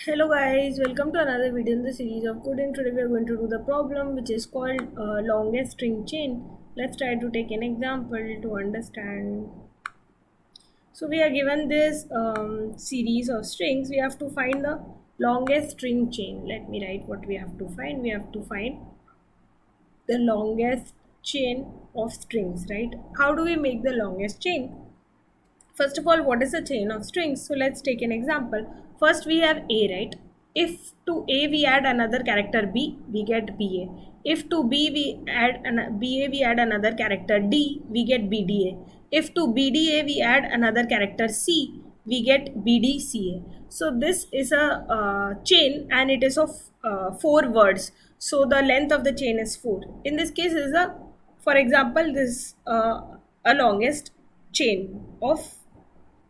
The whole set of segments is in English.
Hello guys, welcome to another video in the series of coding. Today we are going to do the problem which is called longest string chain. Let's try to take an example to understand. So we are given this series of strings. We have to find the longest string chain. Let me write what we have to find. We have to find the longest chain of strings, right? How do we make the longest chain? First of all, what is a chain of strings? So let's take an example. First we have A, right? If to A we add another character B, we get BA. If to B we add BA, we add another character D, we get BDA. If to BDA we add another character C, we get BDCA. So this is a chain and it is of 4 words. So the length of the chain is 4. In this case is a, for example, this a longest chain of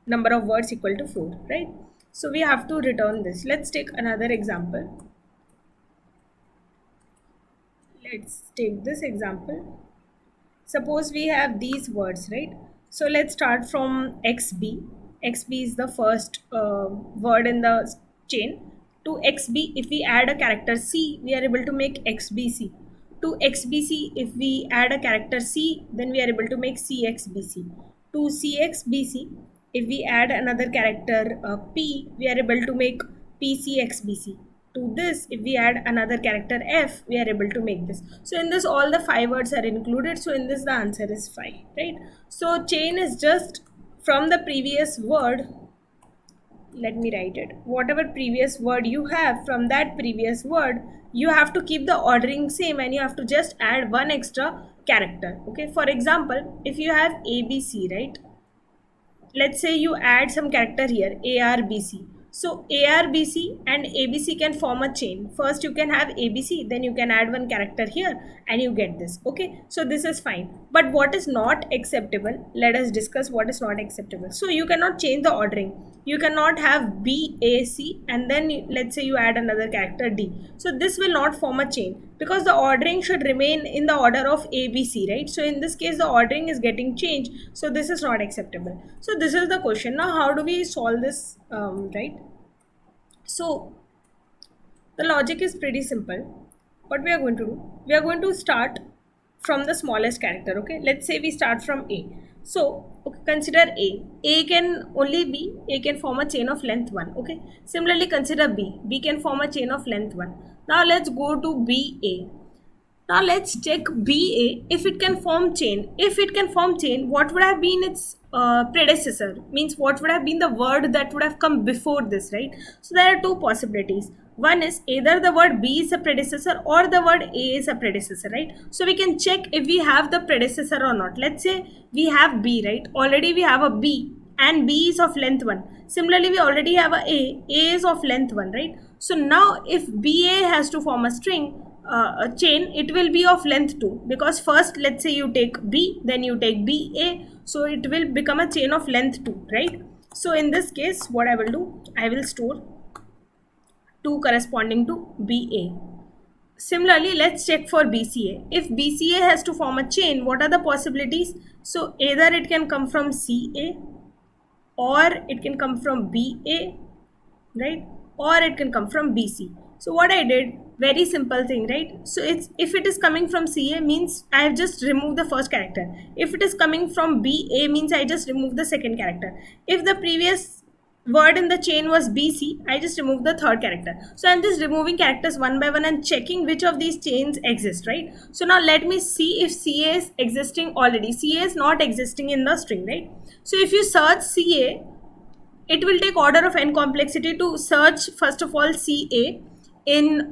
number of words equal to 4, right? So we have to return this. Let's take another example. Let's take this example. Suppose we have these words, right? So let's start from XB. XB is the first word in the chain. To XB, if we add a character C, we are able to make XBC. To XBC, if we add a character C, then we are able to make CXBC. To CXBC, if we add another character P, we are able to make PCXBC. To this, if we add another character F, we are able to make this. So in this, all the 5 words are included. So in this, the answer is 5, right? So chain is just from the previous word. Let me write it. Whatever previous word you have, from that previous word, you have to keep the ordering same and you have to just add one extra character. Okay, for example, if you have ABC, right? Let's say you add some character here, ARBC. So ARBC and ABC can form a chain. First you can have ABC, then you can add one character here and you get this. Okay, so this is fine. But what is not acceptable? Let us discuss what is not acceptable. So you cannot change the ordering. You cannot have BAC and then let's say you add another character D. So this will not form a chain because the ordering should remain in the order of ABC, right? So in this case the ordering is getting changed. So this is not acceptable. So this is the question. Now how do we solve this, right? So the logic is pretty simple. What we are going to do? We are going to start from the smallest character. Okay, let's say we start from A. So okay, consider A can only be, A can form a chain of length 1. Okay, similarly consider B can form a chain of length 1. Now let's go to BA. Now let's check BA if it can form chain. If it can form chain, what would have been its predecessor? Means what would have been the word that would have come before this, right? So there are two possibilities. One is either the word B is a predecessor or the word A is a predecessor, right? So we can check if we have the predecessor or not. Let's say we have B, right? Already we have a B and B is of length 1. Similarly, we already have A is of length 1, right? So now if BA has to form a string, a chain, it will be of length 2 because first let's say you take B, then you take BA, so it will become a chain of length 2, right? So in this case what I will do, I will store 2 corresponding to BA. Similarly, let's check for BCA. If BCA has to form a chain, what are the possibilities? So either it can come from CA or it can come from BA, right? Or it can come from BC. So what I did, very simple thing, right? So it's, if it is coming from CA means I have just removed the first character. If it is coming from BA means I just removed the second character. If the previous word in the chain was BC, I just removed the third character. So I'm just removing characters one by one and checking which of these chains exist, right? So now let me see if CA is existing already. CA is not existing in the string, right? So if you search CA, it will take order of n complexity to search first of all CA in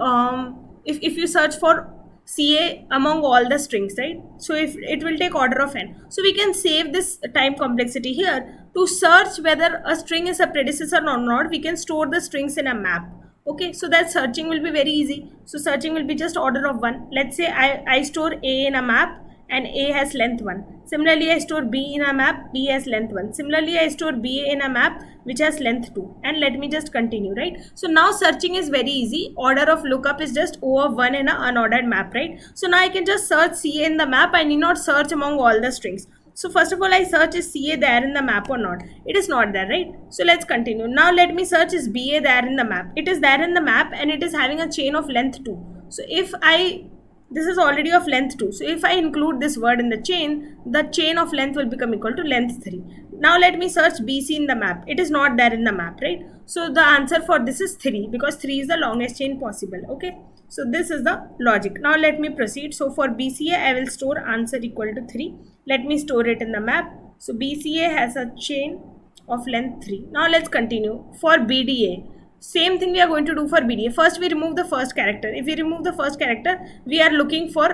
if you search for CA among all the strings, right? So if it will take order of n, so we can save this time complexity here. To search whether a string is a predecessor or not, we can store the strings in a map. Okay, so that searching will be very easy. So searching will be just order of 1. Let's say I store A in a map and A has length 1. Similarly, I store B in a map, B has length 1. Similarly, I store BA in a map which has length 2. And let me just continue, right? So now searching is very easy. Order of lookup is just O of 1 in an unordered map, right? So now I can just search CA in the map. I need not search among all the strings. So first of all, I search is CA there in the map or not. It is not there, right? So let's continue. Now let me search is BA there in the map. It is there in the map and it is having a chain of length 2. So if I, this is already of length 2. So if I include this word in the chain of length will become equal to length 3. Now let me search BC in the map. It is not there in the map, right? So the answer for this is 3 because 3 is the longest chain possible. Okay. So this is the logic. Now let me proceed. So for BCA, I will store answer equal to 3. Let me store it in the map. So BCA has a chain of length 3. Now let's continue. For BDA, same thing we are going to do for BDA. First we remove the first character. If we remove the first character, we are looking for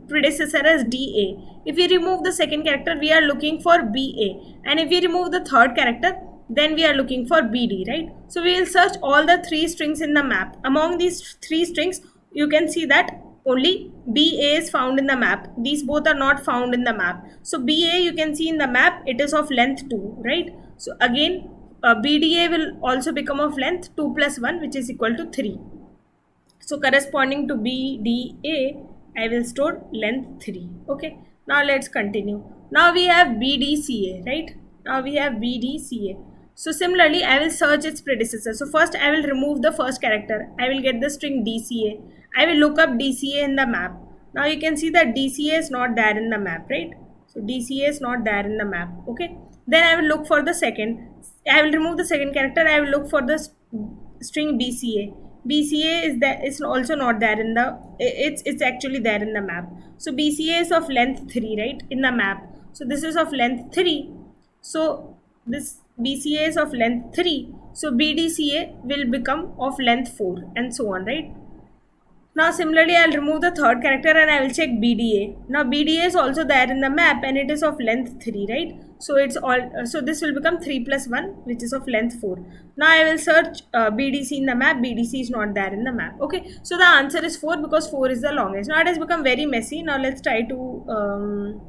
predecessor as DA. If we remove the second character, we are looking for BA. And if we remove the third character, then we are looking for BD, right? So we will search all the 3 strings in the map. Among these 3 strings, you can see that only BA is found in the map. These both are not found in the map. So BA you can see in the map, it is of length 2, right? So again, BDA will also become of length 2 plus 1, which is equal to 3. So corresponding to BDA, I will store length 3. Okay. Now let's continue. Now we have BDCA, right? Now we have BDCA. So similarly, I will search its predecessor. So first I will remove the first character. I will get the string DCA. I will look up DCA in the map. Now you can see that DCA is not there in the map, right? So DCA is not there in the map. Okay. Then I will look for the second. I will remove the second character. I will look for the string BCA. BCA is there. It's also not there in the. It's actually there in the map. So BCA is of length 3, right? In the map. So this is of length 3. So this BCA is of length 3. So BDCA will become of length 4 and so on, right? Now similarly, I'll remove the third character and I will check BDA. Now BDA is also there in the map and it is of length 3, right? So it's all. So this will become 3 plus 1, which is of length 4. Now I will search BDC in the map. BDC is not there in the map. Okay. So the answer is 4 because 4 is the longest. Now it has become very messy. Now let's try to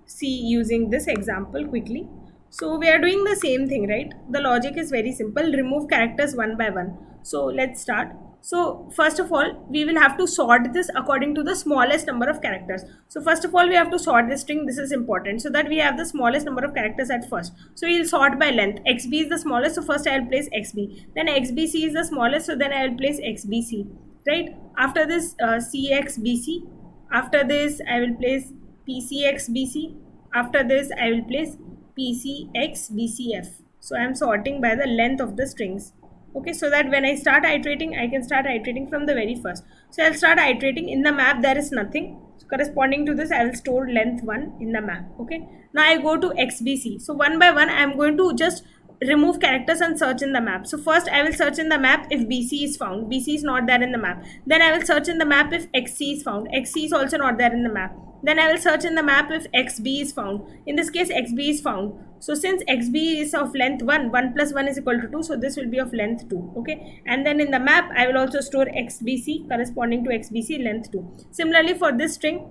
see using this example quickly. So we are doing the same thing, right? The logic is very simple. Remove characters one by one. So let's start. So first of all, we will have to sort this according to the smallest number of characters. So first of all, we have to sort this string. This is important so that we have the smallest number of characters at first. So we will sort by length. XB is the smallest. So first I will place XB. Then XBC is the smallest. So then I will place XBC. Right? After this CXBC. After this I will place PCXBC. After this I will place PCXBCF. So I am sorting by the length of the strings. Okay, so that when I start iterating, I can start iterating from the very first. So I'll start iterating. In the map there is nothing. So corresponding to this, I will store length 1 in the map. Okay, now I go to XBC. So one by one I am going to just remove characters and search in the map. So first I will search in the map if BC is found. BC is not there in the map. Then I will search in the map if XC is found. XC is also not there in the map. Then I will search in the map if XB is found. In this case, XB is found. So since XB is of length 1, 1 plus 1 is equal to 2. So this will be of length 2. Okay. And then in the map, I will also store XBC corresponding to XBC length 2. Similarly, for this string,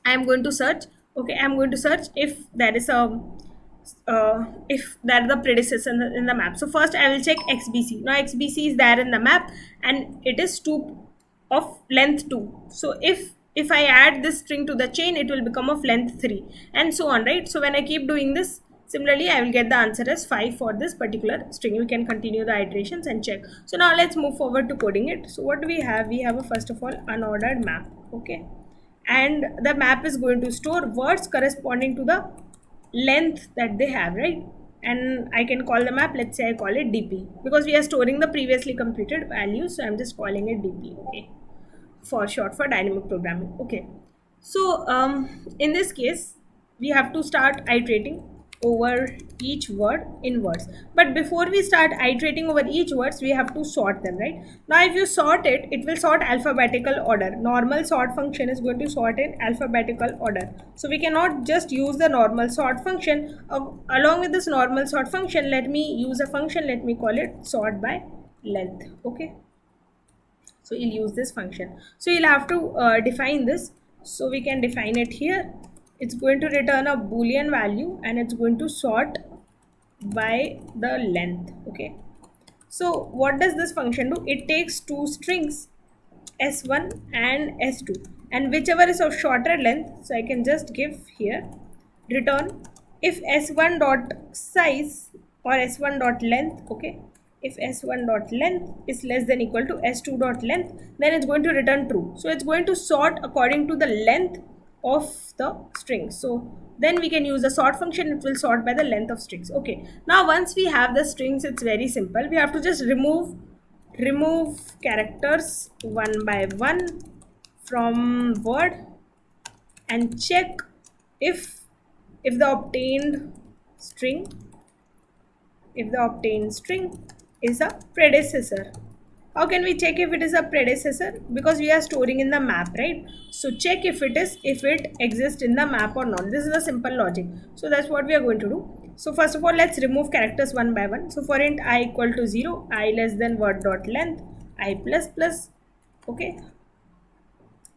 I am going to search. Okay. I am going to search if there is a if that is the predecessor in the map. So first I will check XBC. Now XBC is there in the map and it is 2 of length 2. So if I add this string to the chain, it will become of length 3 and so on, right? So when I keep doing this, similarly I will get the answer as 5 for this particular string. We can continue the iterations and check. So now let's move forward to coding it. So what do we have? We have a first of all unordered map. Okay, and the map is going to store words corresponding to the length that they have, right? And I can call the map, let's say I call it DP because we are storing the previously computed values. So I'm just calling it DP, okay, for short for dynamic programming. Okay, so in this case we have to start iterating over each word in words, but before we start iterating over each words, we have to sort them, right? Now if you sort it, it will sort alphabetical order. Normal sort function is going to sort in alphabetical order, so we cannot just use the normal sort function. Along with this normal sort function, let me use a function. Let me call it sort by length. Okay, so you'll use this function. So you'll have to define this. So we can define it here. It's going to return a boolean value and it's going to sort by the length. Okay, so what does this function do? It takes two strings s1 and s2. and whichever is of shorter length, so I can just give here return if s1 dot size or s1 dot length. Okay, if s1 dot length is less than equal to s2 dot length, then it's going to return true. So it's going to sort according to the length of the string. So then we can use the sort function. It will sort by the length of strings. Okay, now once we have the strings, it's very simple. We have to just remove characters one by one from word and check if the obtained string is a predecessor. How can we check if it is a predecessor? Because we are storing in the map, right? So check if it exists in the map or not. This is a simple logic. So that's what we are going to do. So first of all, let's remove characters one by one. So for int I equal to 0, I less than word dot length, I plus plus. Okay,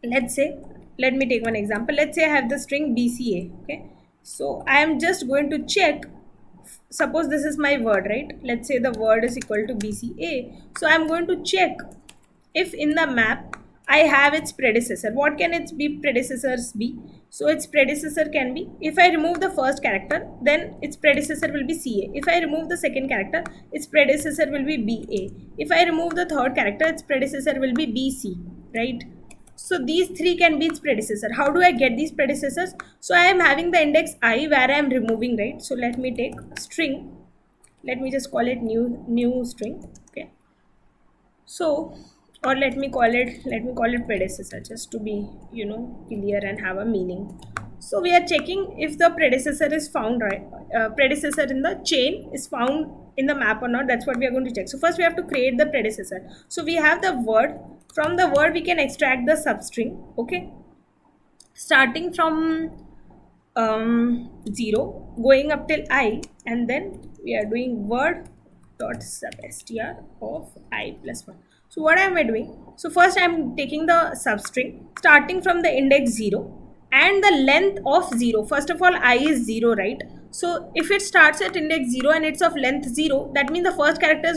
let me take one example. Let's say I have the string bca. Okay, so I am just going to check. Suppose this is my word, right? Let's say the word is equal to bca. So I'm going to check if in the map I have its predecessor. What can its be predecessors be? So its predecessor can be, if I remove the first character, then its predecessor will be ca. If I remove the second character, its predecessor will be ba. If I remove the third character, its predecessor will be bc, right? So these three can be its predecessor. How do I get these predecessors? So I am having the index I where I am removing, right? So let me take string. Let me just call it new string. Okay. So, or let me call it predecessor, just to be clear and have a meaning. So we are checking if the predecessor is found, right? Predecessor in the chain is found in the map or not. That's what we are going to check. So first we have to create the predecessor. So we have the word. From the word we can extract the substring. Okay, starting from 0 going up till I, and then we are doing word dot substr of I plus 1. So what am I doing? So first I am taking the substring starting from the index 0 and the length of 0. First of all, I is 0, right? So if it starts at index 0 and it's of length 0, that means the first character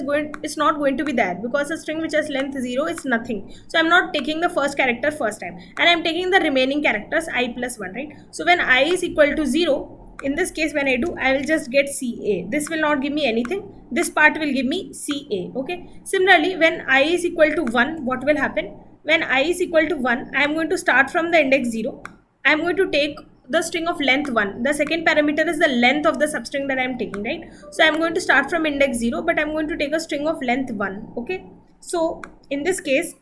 is not going to be there, because a string which has length 0 is nothing. So I'm not taking the first character first time, and I'm taking the remaining characters I plus 1, right? So when I is equal to 0, in this case when I do, I will just get ca. This will not give me anything. This part will give me ca. Okay. Similarly, when I is equal to 1, what will happen? When I is equal to 1, I am going to start from the index 0. I am going to take the string of length 1. The second parameter is the length of the substring that I am taking, right? So I am going to start from index 0, but I am going to take a string of length 1. Okay. So in this case,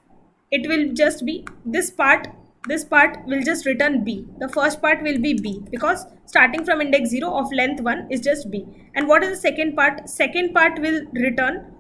it will just be this part will just return b. The first part will be b, because starting from index 0 of length 1 is just b. And what is the second part? Second part will return,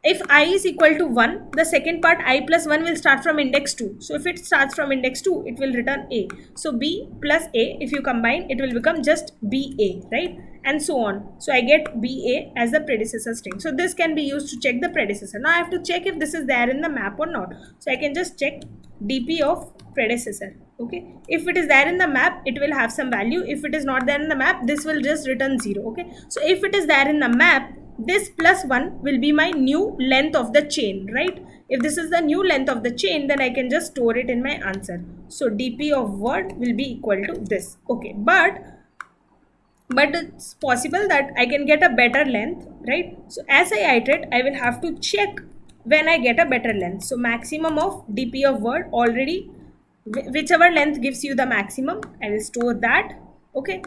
if I is equal to 1, the second part I plus 1 will start from index 2. So if it starts from index 2, it will return a. So b plus a, if you combine, it will become just ba, right? And so on. So I get ba as the predecessor string. So this can be used to check the predecessor. Now I have to check if this is there in the map or not. So I can just check dp of predecessor. Okay, if it is there in the map, it will have some value. If it is not there in the map, this will just return 0. Okay, so if it is there in the map, this plus 1 will be my new length of the chain, right? If this is the new length of the chain, then I can just store it in my answer. So dp of word will be equal to this. Okay, but it's possible that I can get a better length, right? So as I iterate, I will have to check when I get a better length. So maximum of dp of word, already whichever length gives you the maximum, I will store that. Okay,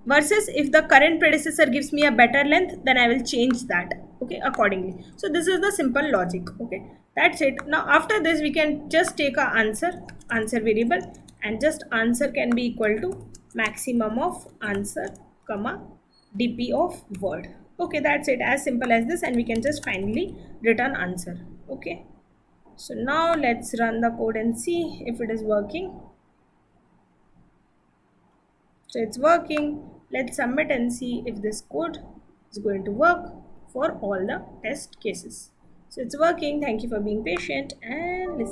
versus if the current predecessor gives me a better length, then I will change that, okay, accordingly. So this is the simple logic. Okay, that's it. Now after this, we can just take a answer variable, and just answer can be equal to maximum of answer comma dp of word. Okay, that's it, as simple as this, and we can just finally return answer. Okay, so now let's run the code and see if it is working. So it's working. Let's submit and see if this code is going to work for all the test cases. So it's working. Thank you for being patient and listen.